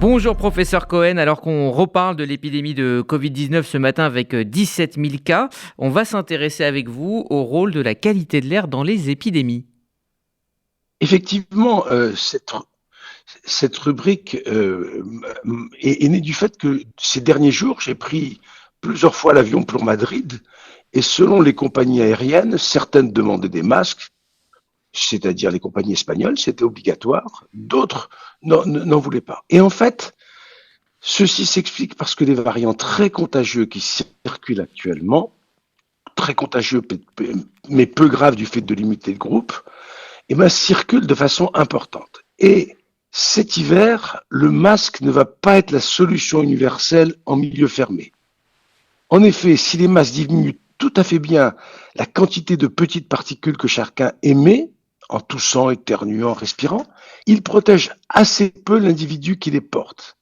Bonjour professeur Cohen, alors qu'on reparle de l'épidémie de Covid-19 ce matin avec 17 000 cas, on va s'intéresser avec vous au rôle de la qualité de l'air dans les épidémies. Effectivement, cette rubrique est née du fait que ces derniers jours, j'ai pris plusieurs fois l'avion pour Madrid et selon les compagnies aériennes, certaines demandaient des masques, c'est-à-dire les compagnies espagnoles, c'était obligatoire, d'autres n'en voulaient pas. Et en fait, ceci s'explique parce que les variants très contagieux qui circulent actuellement, très contagieux mais peu graves du fait de limiter le groupe, circulent de façon importante. Et cet hiver, le masque ne va pas être la solution universelle en milieu fermé. En effet, si les masques diminuent tout à fait bien la quantité de petites particules que chacun émet, en toussant, éternuant, respirant, ils protègent assez peu l'individu qui les porte.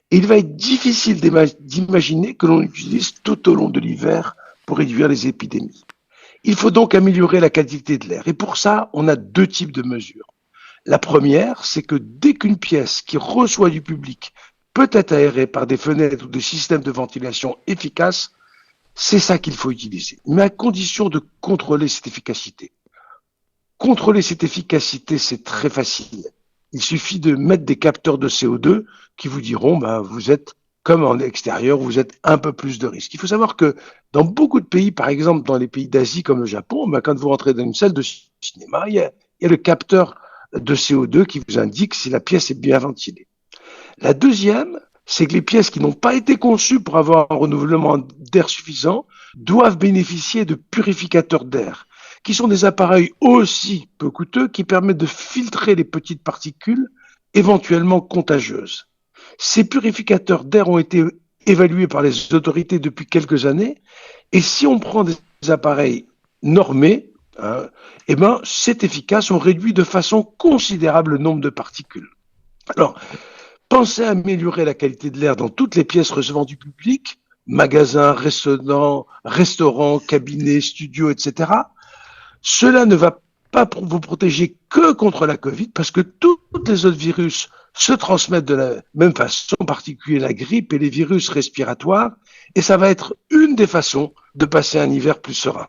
Et il va être difficile d'imaginer que l'on utilise tout au long de l'hiver pour réduire les épidémies. Il faut donc améliorer la qualité de l'air. Et pour ça, on a deux types de mesures. La première, c'est que dès qu'une pièce qui reçoit du public peut être aérée par des fenêtres ou des systèmes de ventilation efficaces, c'est ça qu'il faut utiliser, mais à condition de contrôler cette efficacité. Contrôler cette efficacité, c'est très facile. Il suffit de mettre des capteurs de CO2 qui vous diront, vous êtes comme en extérieur, vous êtes un peu plus de risque. Il faut savoir que dans beaucoup de pays, par exemple dans les pays d'Asie comme le Japon, quand vous rentrez dans une salle de cinéma, il y a le capteur de CO2 qui vous indique si la pièce est bien ventilée. La deuxième, c'est que les pièces qui n'ont pas été conçues pour avoir un renouvellement d'air suffisant doivent bénéficier de purificateurs d'air, qui sont des appareils aussi peu coûteux qui permettent de filtrer les petites particules éventuellement contagieuses. Ces purificateurs d'air ont été évalués par les autorités depuis quelques années et si on prend des appareils normés, c'est efficace, on réduit de façon considérable le nombre de particules. Alors, pensez à améliorer la qualité de l'air dans toutes les pièces recevant du public, magasins, restaurants, cabinets, studios, etc. Cela ne va pas vous protéger que contre la Covid, parce que tous les autres virus se transmettent de la même façon, en particulier la grippe et les virus respiratoires, et ça va être une des façons de passer un hiver plus serein.